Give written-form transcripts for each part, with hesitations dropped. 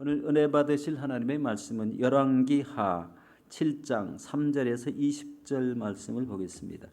오늘 은혜 받으실 하나님의 말씀은 열왕기하 7장 3절에서 20절 말씀을 보겠습니다.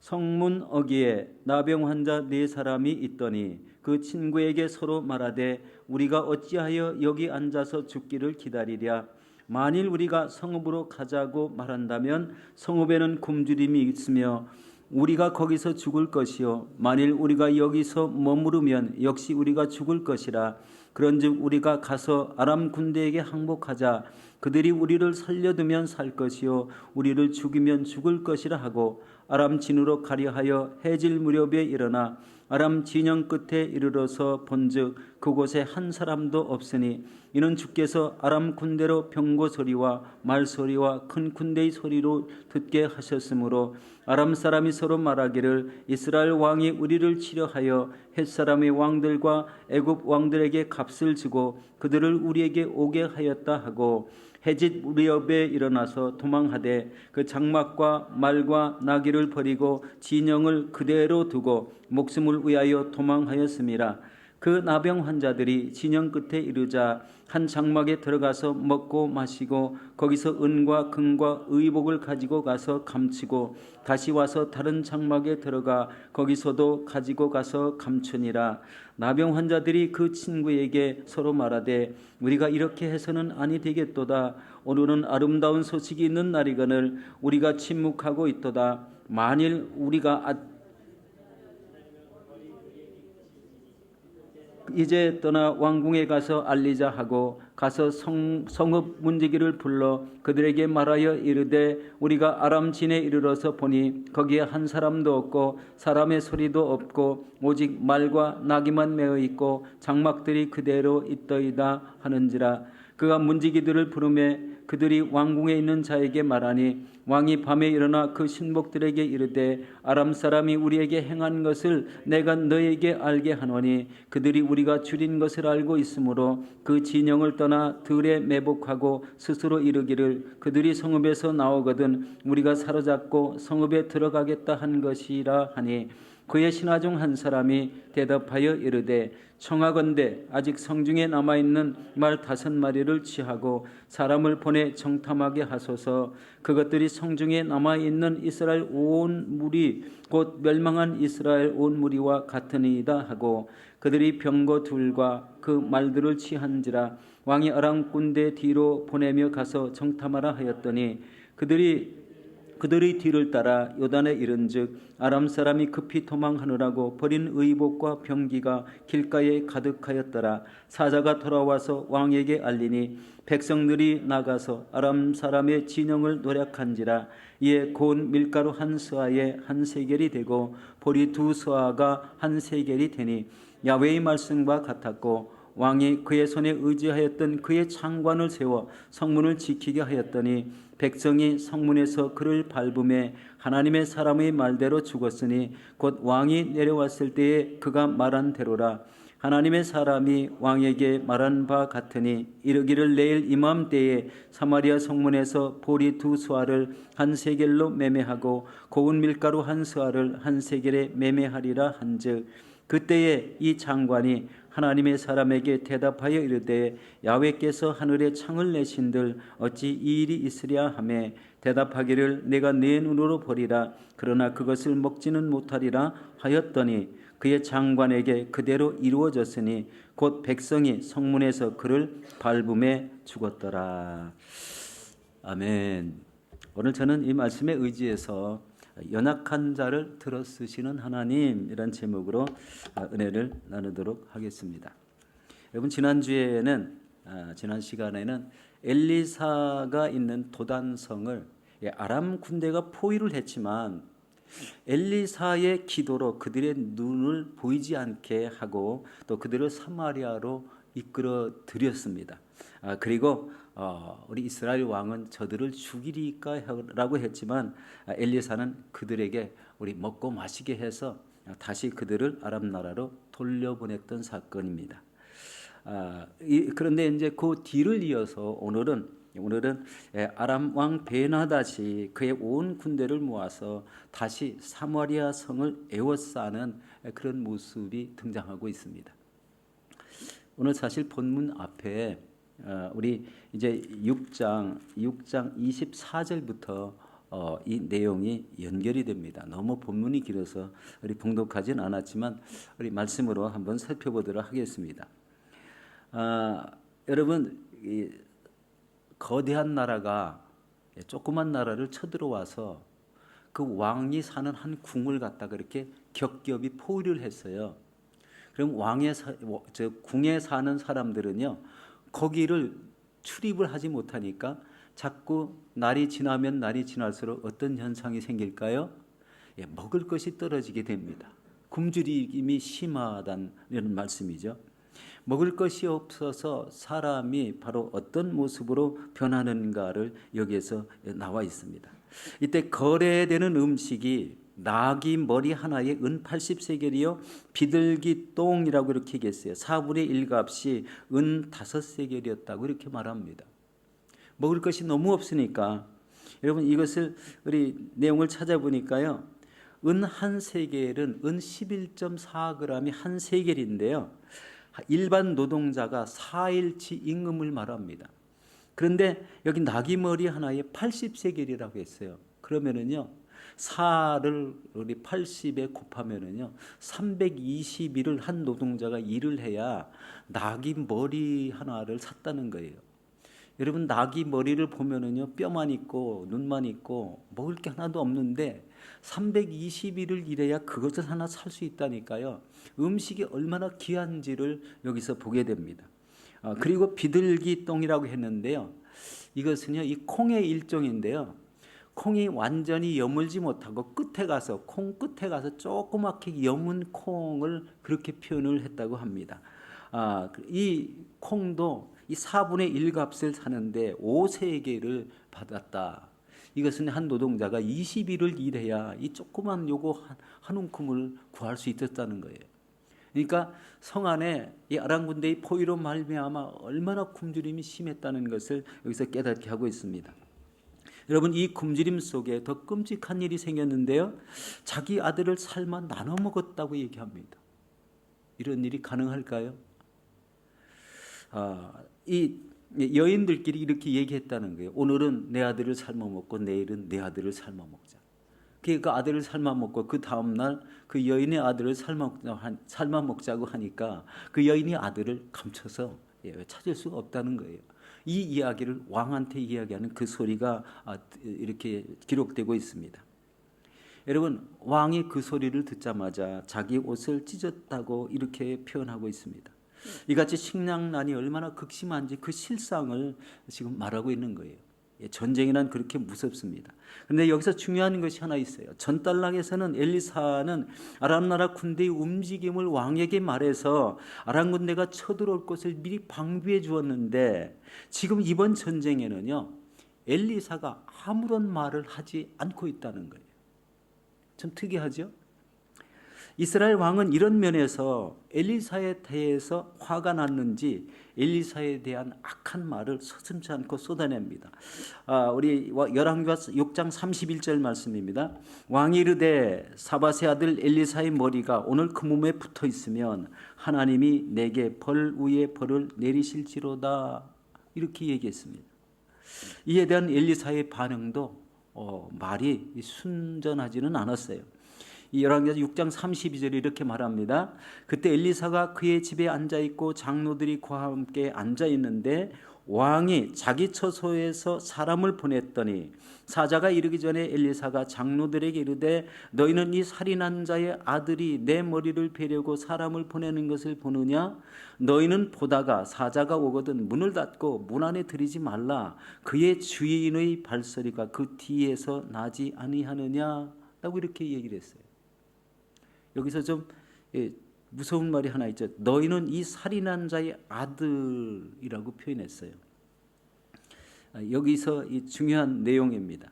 성문 어귀에 나병 환자 4사람이 있더니 그 친구에게 서로 말하되 우리가 어찌하여 여기 앉아서 죽기를 기다리랴. 만일 우리가 성읍으로 가자고 말한다면 성읍에는 굶주림이 있으며 우리가 거기서 죽을 것이요 만일 우리가 여기서 머무르면 역시 우리가 죽을 것이라. 그런즉 우리가 가서 아람 군대에게 항복하자. 그들이 우리를 살려두면 살 것이요 우리를 죽이면 죽을 것이라 하고 아람 진으로 가려 하여 해질 무렵에 일어나 아람 진영 끝에 이르러서 본즉 그곳에 한 사람도 없으니 이는 주께서 아람 군대로 병거 소리와 말 소리와 큰 군대의 소리로 듣게 하셨으므로 아람 사람이 서로 말하기를 이스라엘 왕이 우리를 치려하여 헷 사람의 왕들과 애굽 왕들에게 값을 주고 그들을 우리에게 오게 하였다 하고 해짓 무렵에 일어나서 도망하되 그 장막과 말과 나귀를 버리고 진영을 그대로 두고 목숨을 위하여 도망하였음이라. 그 나병 환자들이 진영 끝에 이르자 한 장막에 들어가서 먹고 마시고 거기서 은과 금과 의복을 가지고 가서 감추고 다시 와서 다른 장막에 들어가 거기서도 가지고 가서 감추니라. 나병 환자들이 그 친구에게 서로 말하되 우리가 이렇게 해서는 아니 되겠도다. 오늘은 아름다운 소식이 있는 날이거늘 우리가 침묵하고 있도다. 만일 우리가 이제 떠나 왕궁에 가서 알리자 하고 가서 성읍 문지기를 불러 그들에게 말하여 이르되 우리가 아람 진에 이르러서 보니 거기에 한 사람도 없고 사람의 소리도 없고 오직 말과 나귀만 메어 있고 장막들이 그대로 있더이다 하는지라. 그가 문지기들을 부르매 그들이 왕궁에 있는 자에게 말하니 왕이 밤에 일어나 그 신복들에게 이르되 아람 사람이 우리에게 행한 것을 내가 너에게 알게 하노니 그들이 우리가 줄인 것을 알고 있으므로 그 진영을 떠나 들에 매복하고 스스로 이르기를 그들이 성읍에서 나오거든 우리가 사로잡고 성읍에 들어가겠다 한 것이라 하니 그의 신하 중 한 사람이 대답하여 이르되 청하건대 아직 성중에 남아있는 말 5마리를 취하고 사람을 보내 정탐하게 하소서. 그것들이 성중에 남아있는 이스라엘 온 무리 곧 멸망한 이스라엘 온 무리와 같으니이다 하고 그들이 병거 둘과 그 말들을 취한지라. 왕이 아람 군대 뒤로 보내며 가서 정탐하라 하였더니 그들의 뒤를 따라 요단에 이른즉 아람 사람이 급히 도망하느라고 버린 의복과 병기가 길가에 가득하였더라. 사자가 돌아와서 왕에게 알리니 백성들이 나가서 아람 사람의 진영을 노략한지라. 이에 고운 밀가루 한 스아에 한 세겔이 되고 보리 2스아가 한 세겔이 되니 야훼의 말씀과 같았고 왕이 그의 손에 의지하였던 그의 장관을 세워 성문을 지키게 하였더니 백성이 성문에서 그를 밟음에 하나님의 사람의 말대로 죽었으니 곧 왕이 내려왔을 때에 그가 말한 대로라. 하나님의 사람이 왕에게 말한 바 같으니 이르기를 내일 이맘때에 사마리아 성문에서 보리 2스아를 한 세겔로 매매하고 고운 밀가루 한 스아를 한 세겔에 매매하리라 한즉 그때에 이 장관이 하나님의 사람에게 대답하여 이르되 야훼께서 하늘에 창을 내신들 어찌 이 일이 있으랴 하매 대답하기를 내가 내 눈으로 보리라 그러나 그것을 먹지는 못하리라 하였더니 그의 장관에게 그대로 이루어졌으니 곧 백성이 성문에서 그를 밟음에 죽었더라. 아멘. 오늘 저는 이 말씀에 의지해서 연약한 자를 들어 쓰시는 하나님이란 제목으로 은혜를 나누도록 하겠습니다. 여러분 지난 시간에는 엘리사가 있는 도단성을 아람 군대가 포위를 했지만 엘리사의 기도로 그들의 눈을 보이지 않게 하고 또 그들을 사마리아로 이끌어 들였습니다. 그리고 우리 이스라엘 왕은 저들을 죽이리까라고 했지만 엘리사는 그들에게 우리 먹고 마시게 해서 다시 그들을 아람 나라로 돌려보냈던 사건입니다. 그런데 이제 그 뒤를 이어서 오늘은 아람 왕 베나닷이 그의 온 군대를 모아서 다시 사마리아 성을 에워싸는 그런 모습이 등장하고 있습니다. 오늘 사실 본문 앞에 우리 이제 6장 24절부터 이 내용이 연결이 됩니다. 너무 본문이 길어서 우리 봉독하진 않았지만 우리 말씀으로 한번 살펴보도록 하겠습니다. 여러분, 이 거대한 나라가 조그만 나라를 쳐들어와서 그 왕이 사는 한 궁을 갖다가 이렇게 겹겹이 포위를 했어요. 그럼 궁에 사는 사람들은요, 거기를 출입을 하지 못하니까 자꾸 날이 지나면 날이 지날수록 어떤 현상이 생길까요? 먹을 것이 떨어지게 됩니다. 굶주림이 심하다는 말씀이죠. 먹을 것이 없어서 사람이 바로 어떤 모습으로 변하는가를 여기에서 나와 있습니다. 이때 거래되는 음식이 나귀 머리 하나에 은 80세겔이요 비둘기 똥이라고 이렇게 얘기했어요. 4분의 1 값이 은 5세겔이었다고 이렇게 말합니다. 먹을 것이 너무 없으니까 여러분 이것을 우리 내용을 찾아보니까요. 은 한 세겔은 은 11.4g이 한 세겔인데요. 일반 노동자가 4일치 임금을 말합니다. 그런데 여기 나귀 머리 하나에 80세겔이라고 했어요. 그러면은요. 4를 우리 80에 곱하면은요. 320일을 한 노동자가 일을 해야 나귀 머리 하나를 샀다는 거예요. 여러분 나귀 머리를 보면은요. 뼈만 있고 눈만 있고 먹을 게 하나도 없는데 320일을 일해야 그것을 하나 살 수 있다니까요. 음식이 얼마나 귀한지를 여기서 보게 됩니다. 그리고 비둘기 똥이라고 했는데요. 이것은요, 이 콩의 일종인데요. 콩이 완전히 여물지 못하고 끝에 가서 콩 끝에 가서 조그맣게 여문 콩을 그렇게 표현을 했다고 합니다. 이 콩도 이 4분의 1 값을 사는데 5세겔을 받았다. 이것은 한 노동자가 20일을 일해야 이 조그만 요거 한 움큼을 구할 수 있었다는 거예요. 그러니까 성 안에 이 아랑군대의 포위로 말미암아 얼마나 굶주림이 심했다는 것을 여기서 깨닫게 하고 있습니다. 여러분 이 굶주림 속에 더 끔찍한 일이 생겼는데요. 자기 아들을 삶아 나눠 먹었다고 얘기합니다. 이런 일이 가능할까요? 이 여인들끼리 이렇게 얘기했다는 거예요. 오늘은 내 아들을 삶아 먹고 내일은 내 아들을 삶아 먹자. 그 아들을 삶아 먹고 그 다음 날 그 여인의 아들을 삶아 먹자고 하니까 그 여인의 아들을 감춰서 찾을 수가 없다는 거예요. 이 이야기를 왕한테 이야기하는 그 소리가 이렇게 기록되고 있습니다. 여러분 왕이 그 소리를 듣자마자 자기 옷을 찢었다고 이렇게 표현하고 있습니다. 이같이 식량난이 얼마나 극심한지 그 실상을 지금 말하고 있는 거예요. 전쟁이란 그렇게 무섭습니다. 그런데 여기서 중요한 것이 하나 있어요. 전달락에서는 엘리사는 아람 나라 군대의 움직임을 왕에게 말해서 아람 군대가 쳐들어올 것을 미리 방비해 주었는데 지금 이번 전쟁에는요. 엘리사가 아무런 말을 하지 않고 있다는 거예요. 좀 특이하죠? 이스라엘 왕은 이런 면에서 엘리사에 대해서 화가 났는지 엘리사에 대한 악한 말을 서슴지 않고 쏟아냅니다. 우리 열왕기하 6장 31절 말씀입니다. 왕이 이르되 사밧의 아들 엘리사의 머리가 오늘 그 몸에 붙어 있으면 하나님이 내게 벌 위에 벌을 내리실지로다. 이렇게 얘기했습니다. 이에 대한 엘리사의 반응도 말이 순전하지는 않았어요. 이 열왕기하 6장 32절에 이렇게 말합니다. 그때 엘리사가 그의 집에 앉아있고 장로들이 그와 함께 앉아있는데 왕이 자기 처소에서 사람을 보냈더니 사자가 이르기 전에 엘리사가 장로들에게 이르되 너희는 이 살인한 자의 아들이 내 머리를 베려고 사람을 보내는 것을 보느냐? 너희는 보다가 사자가 오거든 문을 닫고 문 안에 들이지 말라. 그의 주인의 발소리가 그 뒤에서 나지 아니하느냐? 라고 이렇게 얘기를 했어요. 여기서 좀 무서운 말이 하나 있죠. 너희는 이 살인한 자의 아들이라고 표현했어요. 여기서 이 중요한 내용입니다.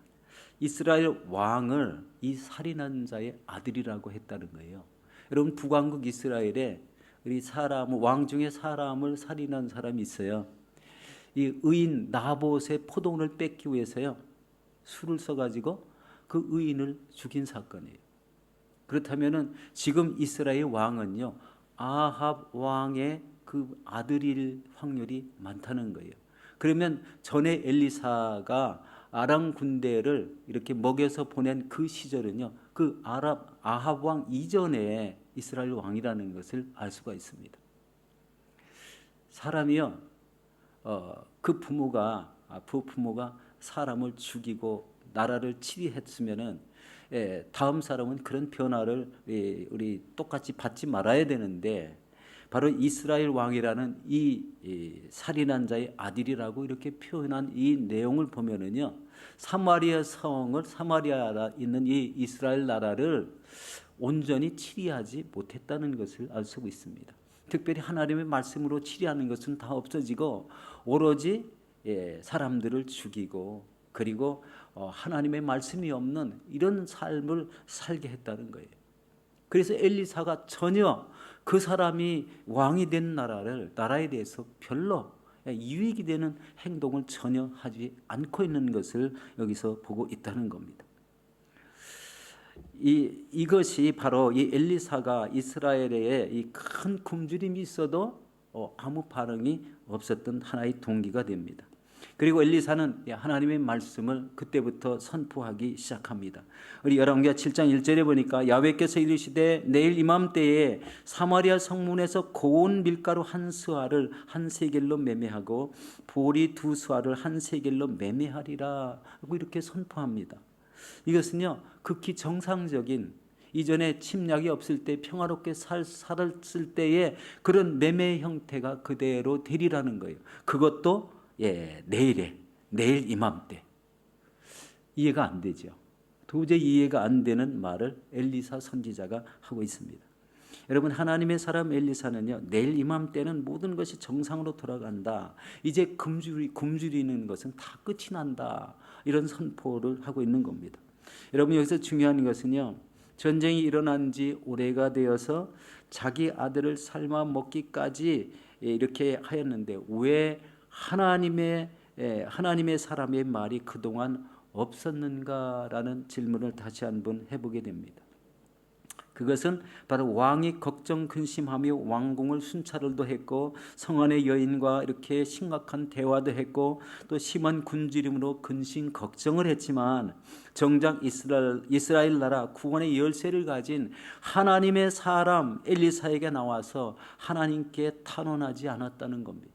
이스라엘 왕을 이 살인한 자의 아들이라고 했다는 거예요. 여러분 북왕국 이스라엘에 우리 왕 중에 사람을 살인한 사람이 있어요. 이 의인 나봇의 포도원을 뺏기 위해서요. 술을 써가지고 그 의인을 죽인 사건이에요. 그렇다면은 지금 이스라엘 왕은요 아합 왕의 그 그 아들일 확률이 많다는 거예요. 그러면 전에 엘리사가 아람 군대를 이렇게 먹여서 보낸 그 시절은요, 그 아합 왕 이전에 이스라엘 왕이라는 것을 알 수가 있습니다. 사람이요, 그 부모가 사람을 죽이고 나라를 치리했으면은 다음 사람은 그런 변화를 우리 똑같이 받지 말아야 되는데, 바로 이스라엘 왕이라는 이 살인한 자의 아들이라고 이렇게 표현한 이 내용을 보면은요, 사마리아에 있는 이 이스라엘 나라를 온전히 치리하지 못했다는 것을 알 수 있습니다. 특별히 하나님의 말씀으로 치리하는 것은 다 없어지고 오로지 사람들을 죽이고, 그리고 하나님의 말씀이 없는 이런 삶을 살게 했다는 거예요. 그래서 엘리사가 전혀 그 사람이 왕이 된 나라에 대해서 별로 유익이 되는 행동을 전혀 하지 않고 있는 것을 여기서 보고 있다는 겁니다. 이것이 바로 이 엘리사가 이스라엘에 이 큰 굶주림이 있어도 아무 반응이 없었던 하나의 동기가 됩니다. 그리고 엘리사는 하나님의 말씀을 그때부터 선포하기 시작합니다. 우리 열왕기하 7장 1절에 보니까 야훼께서 이르시되 내일 이맘때에 사마리아 성문에서 고운 밀가루 한 스와를 한 세겔로 매매하고 보리 두 스와를 한 세겔로 매매하리라 하고 이렇게 선포합니다. 이것은요, 극히 정상적인, 이전에 침략이 없을 때 평화롭게 살았을 때의 그런 매매 형태가 그대로 되리라는 거예요. 그것도 내일 이맘때. 이해가 안 되죠. 도저히 이해가 안 되는 말을 엘리사 선지자가 하고 있습니다. 여러분, 하나님의 사람 엘리사는요, 내일 이맘때는 모든 것이 정상으로 돌아간다, 이제 굶주리는 것은 다 끝이 난다, 이런 선포를 하고 있는 겁니다. 여러분, 여기서 중요한 것은요, 전쟁이 일어난 지 오래가 되어서 자기 아들을 삶아 먹기까지 이렇게 하였는데 왜 하나님의 사람의 말이 그동안 없었는가라는 질문을 다시 한번 해보게 됩니다. 그것은 바로 왕이 걱정 근심하며 왕궁을 순찰도 했고 성안의 여인과 이렇게 심각한 대화도 했고 또 심한 굶주림으로 근심 걱정을 했지만 정작 이스라엘 나라 구원의 열쇠를 가진 하나님의 사람 엘리사에게 나와서 하나님께 탄원하지 않았다는 겁니다.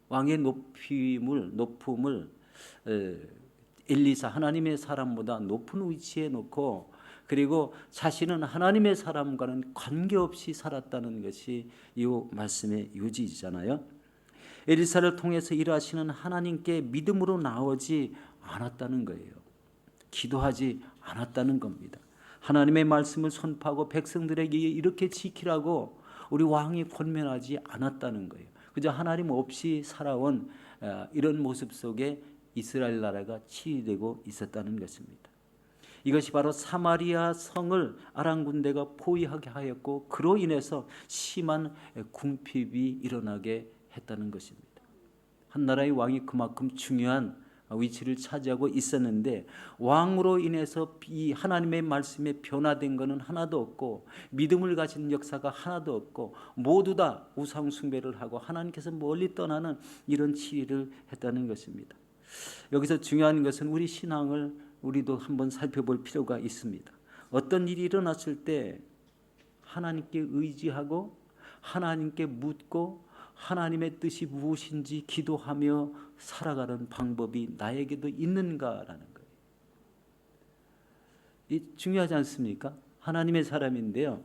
왕의 높음을 엘리사 하나님의 사람보다 높은 위치에 놓고, 그리고 자신은 하나님의 사람과는 관계없이 살았다는 것이 이 말씀의 요지잖아요. 엘리사를 통해서 일하시는 하나님께 믿음으로 나오지 않았다는 거예요. 기도하지 않았다는 겁니다. 하나님의 말씀을 선포하고 백성들에게 이렇게 지키라고 우리 왕이 권면하지 않았다는 거예요. 그저 하나님 없이 살아온 이런 모습 속에 이스라엘 나라가 치유되고 있었다는 것입니다. 이것이 바로 사마리아 성을 아람 군대가 포위하게 하였고 그로 인해서 심한 궁핍이 일어나게 했다는 것입니다. 한 나라의 왕이 그만큼 중요한 위치를 차지하고 있었는데 왕으로 인해서 이 하나님의 말씀에 변화된 것은 하나도 없고 믿음을 가진 역사가 하나도 없고 모두 다 우상 숭배를 하고 하나님께서 멀리 떠나는 이런 치리를 했다는 것입니다. 여기서 중요한 것은 우리 신앙을 우리도 한번 살펴볼 필요가 있습니다. 어떤 일이 일어났을 때 하나님께 의지하고 하나님께 묻고 하나님의 뜻이 무엇인지 기도하며 살아가는 방법이 나에게도 있는가라는 거예요. 이 중요하지 않습니까? 하나님의 사람인데요.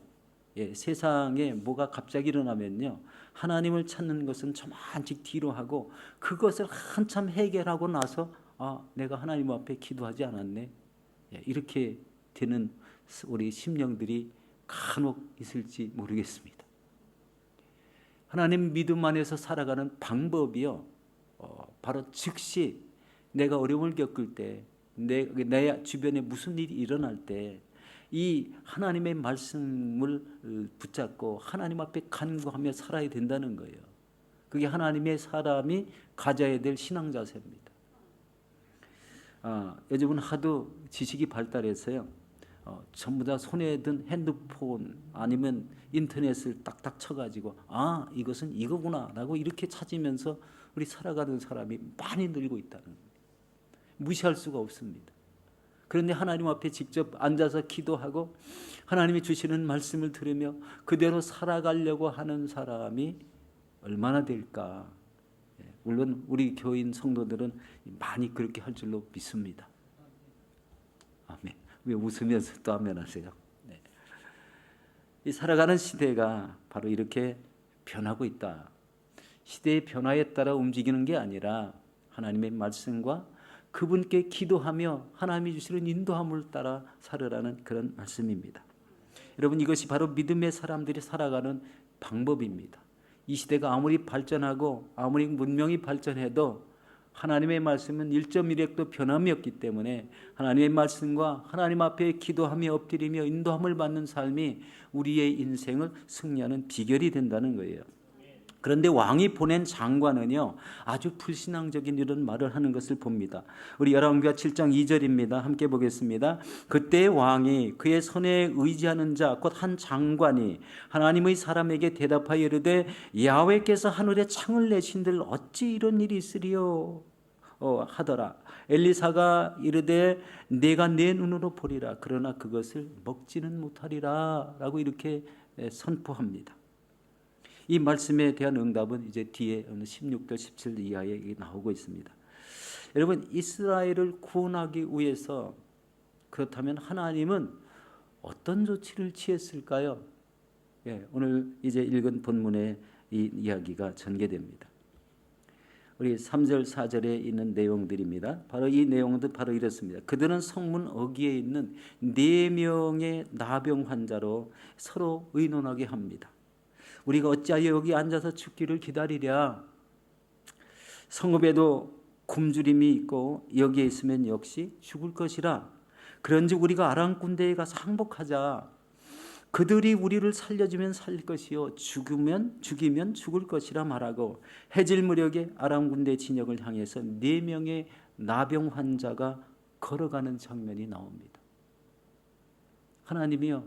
세상에 뭐가 갑자기 일어나면요, 하나님을 찾는 것은 저만치 뒤로 하고 그것을 한참 해결하고 나서 내가 하나님 앞에 기도하지 않았네, 이렇게 되는 우리 심령들이 간혹 있을지 모르겠습니다. 하나님 믿음 안에서 살아가는 방법이요, 바로 즉시 내가 어려움을 겪을 때, 내 주변에 무슨 일이 일어날 때 이 하나님의 말씀을 붙잡고 하나님 앞에 간구하며 살아야 된다는 거예요. 그게 하나님의 사람이 가져야 될 신앙 자세입니다. 요즘은 하도 지식이 발달해서요, 전부 다 손에 든 핸드폰 아니면 인터넷을 딱딱 쳐가지고 이것은 이거구나라고 이렇게 찾으면서 우리 살아가는 사람이 많이 늘고 있다는 거예요. 무시할 수가 없습니다. 그런데 하나님 앞에 직접 앉아서 기도하고 하나님이 주시는 말씀을 들으며 그대로 살아가려고 하는 사람이 얼마나 될까. 물론 우리 교인 성도들은 많이 그렇게 할 줄로 믿습니다. 아멘. 왜 웃으면서 또 아멘 하세요? 네. 이 살아가는 시대가 바로 이렇게 변하고 있다. 시대의 변화에 따라 움직이는 게 아니라 하나님의 말씀과 그분께 기도하며 하나님이 주시는 인도함을 따라 살으라는 그런 말씀입니다. 여러분, 이것이 바로 믿음의 사람들이 살아가는 방법입니다. 이 시대가 아무리 발전하고 아무리 문명이 발전해도 하나님의 말씀은 1.1핵도 변함이 없기 때문에 하나님의 말씀과 하나님 앞에 기도하며 엎드리며 인도함을 받는 삶이 우리의 인생을 승리하는 비결이 된다는 거예요. 그런데 왕이 보낸 장관은요, 아주 불신앙적인 이런 말을 하는 것을 봅니다. 우리 열왕기하 7장 2절입니다. 함께 보겠습니다. 그때 왕이 그의 손에 의지하는 자 곧 한 장관이 하나님의 사람에게 대답하여 이르되 야훼께서 하늘에 창을 내신들 어찌 이런 일이 있으리요 하더라. 엘리사가 이르되 내가 내 눈으로 보리라 그러나 그것을 먹지는 못하리라 라고 이렇게 선포합니다. 이 말씀에 대한 응답은 이제 뒤에 16절 17 이하에 나오고 있습니다. 여러분, 이스라엘을 구원하기 위해서 그렇다면 하나님은 어떤 조치를 취했을까요? 오늘 이제 읽은 본문의 이 이야기가 전개됩니다. 우리 3절 4절에 있는 내용들입니다. 바로 이 내용도 바로 이렇습니다. 그들은 성문 어귀에 있는 4명의 나병 환자로 서로 의논하게 합니다. 우리가 어찌하여 여기 앉아서 죽기를 기다리랴. 성읍에도 굶주림이 있고 여기에 있으면 역시 죽을 것이라. 그런즉 우리가 아람 군대에 가서 항복하자. 그들이 우리를 살려주면 살 것이요 죽이면 죽을 것이라 말하고 해질 무렵에 아람 군대 진영을 향해서 4명의 나병 환자가 걸어가는 장면이 나옵니다. 하나님이요,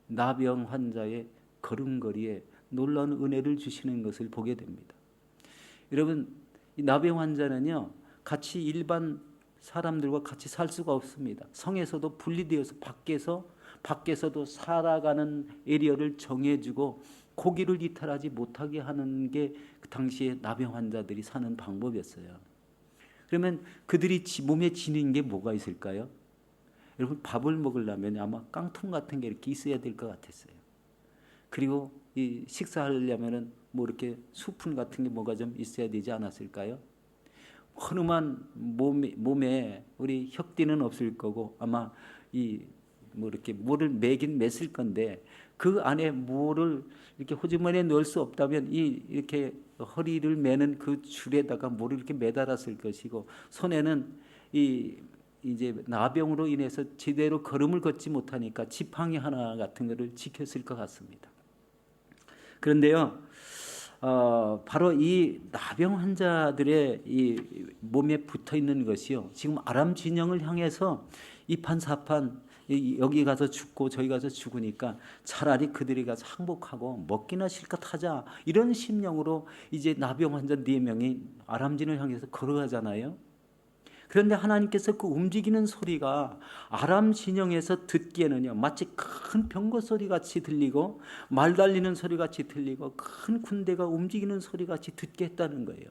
나병 환자의 걸음걸이에 놀라운 은혜를 주시는 것을 보게 됩니다. 여러분, 이 나병 환자는요, 같이 일반 사람들과 같이 살 수가 없습니다. 성에서도 분리되어서 밖에서도 살아가는 에리어를 정해주고 고기를 이탈하지 못하게 하는 게 그 당시에 나병 환자들이 사는 방법이었어요. 그러면 그들이 몸에 지닌 게 뭐가 있을까요? 여러분, 밥을 먹으려면 아마 깡통 같은 게 이렇게 있어야 될 것 같았어요. 그리고 이 식사하려면은 뭐 이렇게 수푼 같은 게 뭐가 좀 있어야 되지 않았을까요? 허름한 몸에 우리 혁띠는 없을 거고 아마 이 뭐 이렇게 물을 매긴 맸을 건데 그 안에 물을 이렇게 호주머니에 넣을 수 없다면 이렇게 허리를 매는 그 줄에다가 물을 이렇게 매달았을 것이고 손에는 이제 나병으로 인해서 제대로 걸음을 걷지 못하니까 지팡이 하나 같은 것을 지켰을 것 같습니다. 그런데요, 바로 이 나병 환자들의 이 몸에 붙어 있는 것이요, 지금 아람 진영을 향해서 이판사판 여기 가서 죽고 저기 가서 죽으니까 차라리 그들이 가서 항복하고 먹기나 실컷 하자, 이런 심령으로 이제 나병 환자 4명이 아람 진영을 향해서 걸어가잖아요. 그런데 하나님께서 그 움직이는 소리가 아람 진영에서 듣기에는요, 마치 큰 병거 소리 같이 들리고 말 달리는 소리 같이 들리고 큰 군대가 움직이는 소리 같이 듣게 했다는 거예요.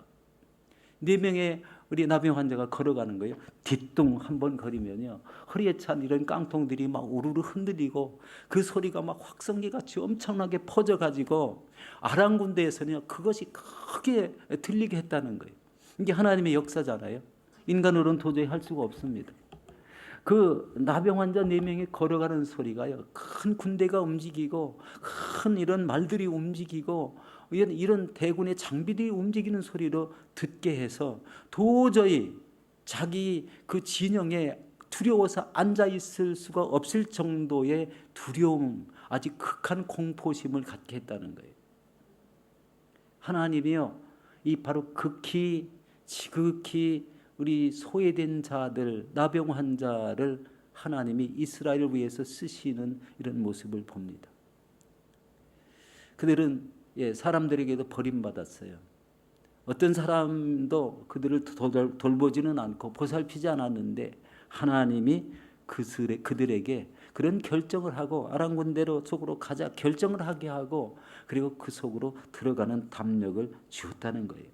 4명의 우리 나병 환자가 걸어가는 거예요. 뒤뚱 한번 거리면요, 허리에 찬 이런 깡통들이 막 우르르 흔들리고 그 소리가 막 확성기같이 엄청나게 퍼져가지고 아람 군대에서는 그것이 크게 들리게 했다는 거예요. 이게 하나님의 역사잖아요. 인간으로는 도저히 할 수가 없습니다. 그 나병 환자 4명이 걸어가는 소리가요, 큰 군대가 움직이고 큰 이런 말들이 움직이고 이런 대군의 장비들이 움직이는 소리로 듣게 해서 도저히 자기 그 진영에 두려워서 앉아 있을 수가 없을 정도의 두려움, 아주 극한 공포심을 갖게 했다는 거예요. 하나님이요, 이 바로 지극히 우리 소외된 자들, 나병 환자를 하나님이 이스라엘을 위해서 쓰시는 이런 모습을 봅니다. 그들은 사람들에게도 버림받았어요. 어떤 사람도 그들을 돌보지는 않고 보살피지 않았는데 하나님이 그들에게 그런 결정을 하고 아랑군대로 속으로 가자 결정을 하게 하고 그리고 그 속으로 들어가는 담력을 주었다는 거예요.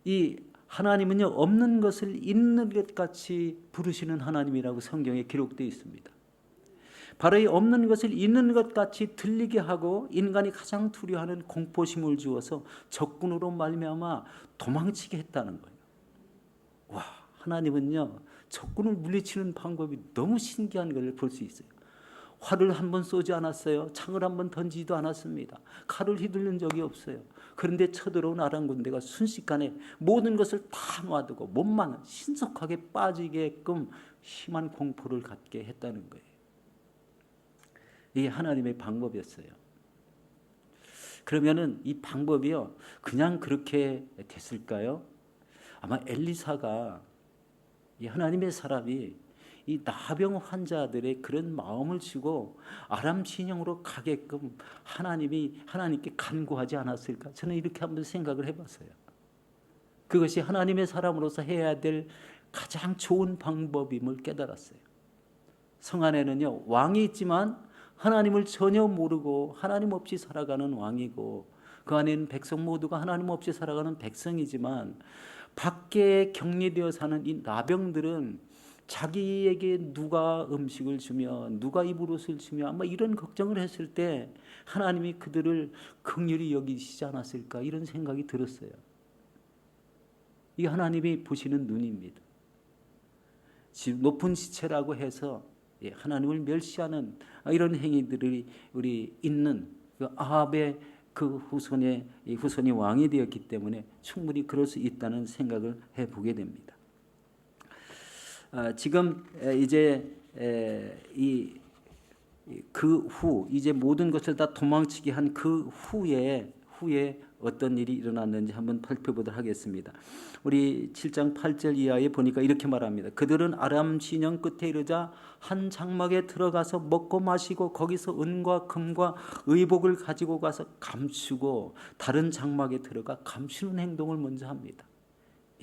이 하나님은요, 없는 것을 있는 것 같이 부르시는 하나님이라고 성경에 기록되어 있습니다. 바로 이 없는 것을 있는 것 같이 들리게 하고 인간이 가장 두려워하는 공포심을 주어서 적군으로 말미암아 도망치게 했다는 거예요. 와, 하나님은요, 적군을 물리치는 방법이 너무 신기한 걸 볼 수 있어요. 활을 한 번 쏘지 않았어요. 창을 한 번 던지지도 않았습니다. 칼을 휘둘른 적이 없어요. 그런데 쳐들어온 아랑군대가 순식간에 모든 것을 다 놔두고 몸만 신속하게 빠지게끔 심한 공포를 갖게 했다는 거예요. 이게 하나님의 방법이었어요. 그러면은 이 방법이요, 그냥 그렇게 됐을까요? 아마 엘리사가, 이 하나님의 사람이 이 나병 환자들의 그런 마음을 주고 아람 진영으로 가게끔 하나님께 간구하지 않았을까? 저는 이렇게 한번 생각을 해봤어요. 그것이 하나님의 사람으로서 해야 될 가장 좋은 방법임을 깨달았어요. 성 안에는요, 왕이 있지만 하나님을 전혀 모르고 하나님 없이 살아가는 왕이고 그 안에는 백성 모두가 하나님 없이 살아가는 백성이지만 밖에 격리되어 사는 이 나병들은 자기에게 누가 음식을 주면 누가 입을 옷을 주면 아마 이런 걱정을 했을 때 하나님이 그들을 긍휼히 여기시지 않았을까 이런 생각이 들었어요. 이 하나님이 보시는 눈입니다. 높은 지체라고 해서 하나님을 멸시하는 이런 행위들이 우리 있는 그 아합의 그 후손이 왕이 되었기 때문에 충분히 그럴 수 있다는 생각을 해보게 됩니다. 지금 이제 그 후 이제 모든 것을 다 도망치게 한 그 후에 어떤 일이 일어났는지 한번 살펴보도록 하겠습니다. 우리 7장 8절 이하에 보니까 이렇게 말합니다. 그들은 아람 진영 끝에 이르자 한 장막에 들어가서 먹고 마시고 거기서 은과 금과 의복을 가지고 가서 감추고 다른 장막에 들어가 감추는 행동을 먼저 합니다.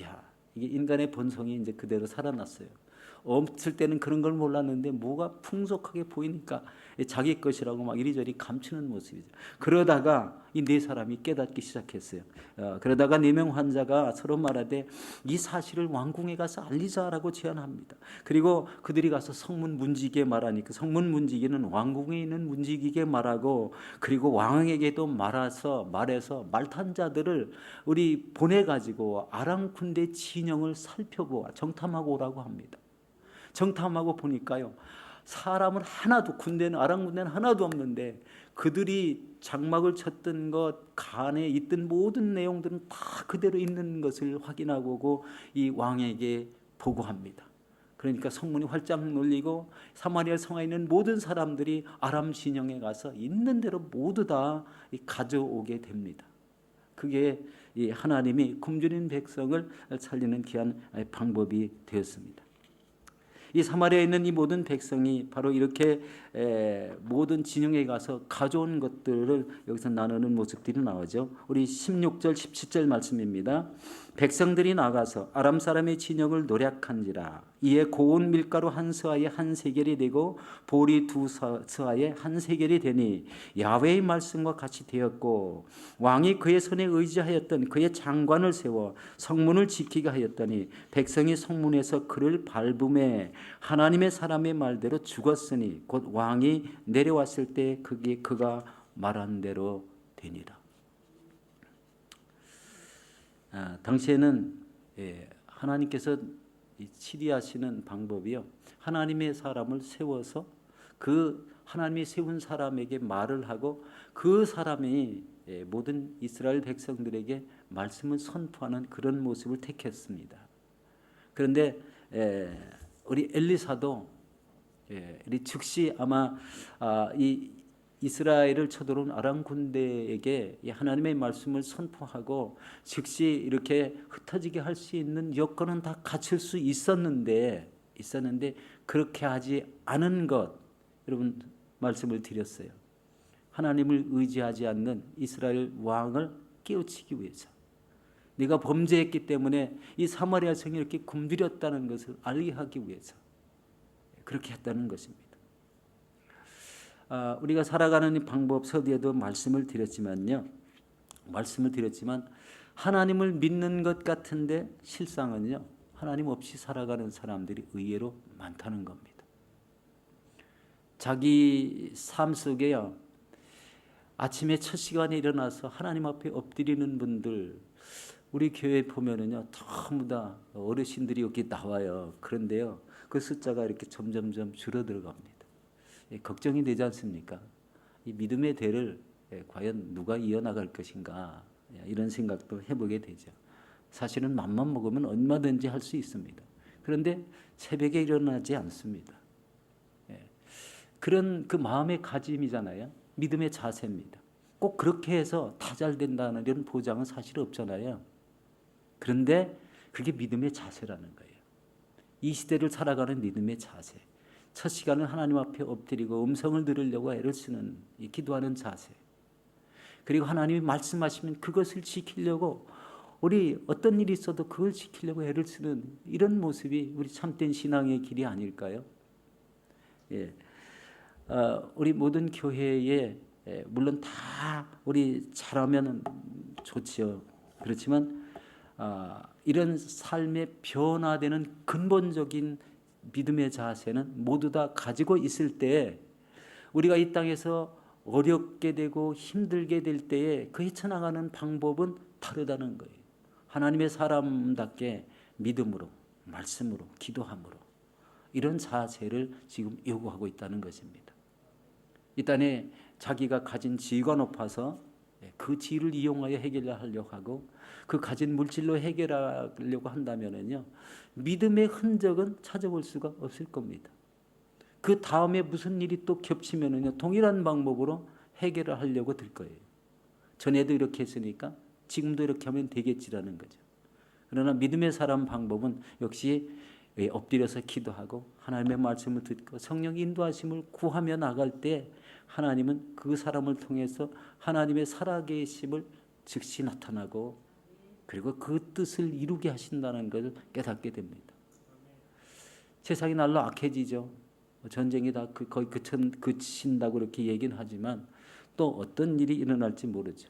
야, 이게 인간의 본성이 이제 그대로 살아났어요. 없을 때는 그런 걸 몰랐는데 뭐가 풍족하게 보이니까 자기 것이라고 막 이리저리 감추는 모습이죠. 그러다가 이 네 사람이 깨닫기 시작했어요. 그러다가 4명 환자가 서로 말하되 이 사실을 왕궁에 가서 알리자라고 제안합니다. 그리고 그들이 가서 성문 문지기에 말하니까 성문 문지기는 왕궁에 있는 문지기에게 말하고 그리고 왕에게도 말해서 말탄 자들을 우리 보내가지고 아람 군대 진영을 살펴보아 정탐하고 오라고 합니다. 정탐하고 보니까요, 사람은 하나도 아람 군대는 하나도 없는데 그들이 장막을 쳤던 것, 간에 있던 모든 내용들은 다 그대로 있는 것을 확인하고 이 왕에게 보고합니다. 그러니까 성문이 활짝 열리고 사마리아 성에 있는 모든 사람들이 아람 진영에 가서 있는 대로 모두 다 가져오게 됩니다. 그게 이 하나님이 굶주린 백성을 살리는 귀한 방법이 되었습니다. 이 사마리아에 있는 이 모든 백성이 바로 이렇게 모든 진영에 가서 가져온 것들을 여기서 나누는 모습들이 나오죠. 우리 16절 17절 말씀입니다. 백성들이 나가서 아람 사람의 진영을 노략한지라 이에 고운 밀가루 한 서아에 한 세겔이 되고 보리 2서아에 한 세겔이 되니 야훼의 말씀과 같이 되었고 왕이 그의 손에 의지하였던 그의 장관을 세워 성문을 지키게 하였더니 백성이 성문에서 그를 밟음에 하나님의 사람의 말대로 죽었으니 곧 왕이 내려왔을 때 그가 말한 대로 되니라. 당시에는 하나님께서 치리하시는 방법이요, 하나님의 사람을 세워서 그 하나님이 세운 사람에게 말을 하고 그 사람이 모든 이스라엘 백성들에게 말씀을 선포하는 그런 모습을 택했습니다. 그런데 우리 엘리사도 즉시 아마 이 이스라엘을 쳐들어온 아람 군대에게 하나님의 말씀을 선포하고 즉시 이렇게 흩어지게 할 수 있는 여건은 다 갖출 수 있었는데 있었는데 그렇게 하지 않은 것, 여러분 말씀을 드렸어요. 하나님을 의지하지 않는 이스라엘 왕을 깨우치기 위해서, 네가 범죄했기 때문에 이 사마리아 성이 이렇게 굶주렸다는 것을 알게 하기 위해서 그렇게 했다는 것입니다. 우리가 살아가는 이 방법 서두에도 말씀을 드렸지만 하나님을 믿는 것 같은데 실상은요, 하나님 없이 살아가는 사람들이 의외로 많다는 겁니다. 자기 삶 속에요, 아침에 첫 시간에 일어나서 하나님 앞에 엎드리는 분들, 우리 교회 보면은요, 전부 다 어르신들이 여기 나와요. 그런데요, 그 숫자가 이렇게 점점점 줄어들어갑니다. 걱정이 되지 않습니까? 이 믿음의 대를 과연 누가 이어나갈 것인가, 이런 생각도 해보게 되죠. 사실은 맘만 먹으면 얼마든지 할 수 있습니다. 그런데 새벽에 일어나지 않습니다. 그런 그 마음의 가짐이잖아요. 믿음의 자세입니다. 꼭 그렇게 해서 다 잘 된다는 이런 보장은 사실 없잖아요. 그런데 그게 믿음의 자세라는 거예요. 이 시대를 살아가는 믿음의 자세. 첫 시간은 하나님 앞에 엎드리고 음성을 들으려고 애를 쓰는 이 기도하는 자세. 그리고 하나님이 말씀하시면 그것을 지키려고, 우리 어떤 일이 있어도 그걸 지키려고 애를 쓰는 이런 모습이 우리 참된 신앙의 길이 아닐까요? 우리 모든 교회에 물론 다 우리 잘하면 좋지요. 그렇지만 이런 삶의 변화되는 근본적인 믿음의 자세는 모두 다 가지고 있을 때, 우리가 이 땅에서 어렵게 되고 힘들게 될 때에 그 헤쳐나가는 방법은 다르다는 거예요. 하나님의 사람답게 믿음으로, 말씀으로, 기도함으로, 이런 자세를 지금 요구하고 있다는 것입니다. 이 땅에 자기가 가진 지위가 높아서 그 지위를 이용하여 해결하려고 하고 그 가진 물질로 해결하려고 한다면요, 믿음의 흔적은 찾아볼 수가 없을 겁니다. 그 다음에 무슨 일이 또 겹치면은요, 동일한 방법으로 해결을 하려고 들 거예요. 전에도 이렇게 했으니까 지금도 이렇게 하면 되겠지라는 거죠. 그러나 믿음의 사람 방법은 역시 엎드려서 기도하고 하나님의 말씀을 듣고 성령 인도하심을 구하며 나갈 때 하나님은 그 사람을 통해서 하나님의 살아계심을 즉시 나타나고, 그리고 그 뜻을 이루게 하신다는 것을 깨닫게 됩니다. 세상이 날로 악해지죠. 전쟁이 다 거의 그친다고 그렇게 얘기는 하지만 또 어떤 일이 일어날지 모르죠.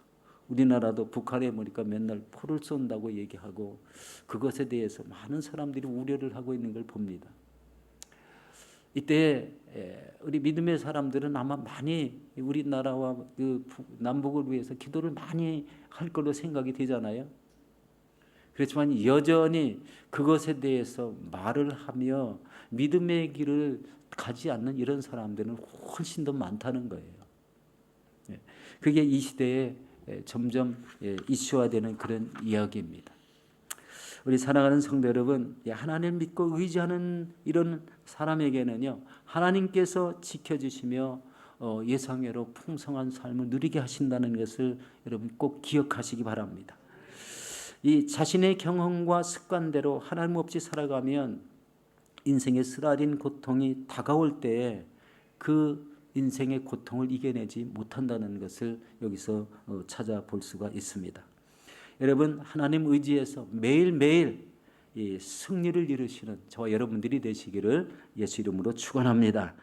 우리나라도 북한에 보니까 맨날 포를 쏜다고 얘기하고 그것에 대해서 많은 사람들이 우려를 하고 있는 걸 봅니다. 이때 우리 믿음의 사람들은 아마 많이 우리나라와 그 남북을 위해서 기도를 많이 할 걸로 생각이 되잖아요. 그렇지만 여전히 그것에 대해서 말을 하며 믿음의 길을 가지 않는 이런 사람들은 훨씬 더 많다는 거예요. 그게 이 시대에 점점 이슈화되는 그런 이야기입니다. 우리 사랑하는 성도 여러분, 하나님을 믿고 의지하는 이런 사람에게는요, 하나님께서 지켜주시며 예상외로 풍성한 삶을 누리게 하신다는 것을 여러분 꼭 기억하시기 바랍니다. 이 자신의 경험과 습관대로 하나님 없이 살아가면 인생의 쓰라린 고통이 다가올 때에 그 인생의 고통을 이겨내지 못한다는 것을 여기서 찾아볼 수가 있습니다. 여러분, 하나님 의지해서 매일매일 이 승리를 이루시는 저와 여러분들이 되시기를 예수 이름으로 축원합니다.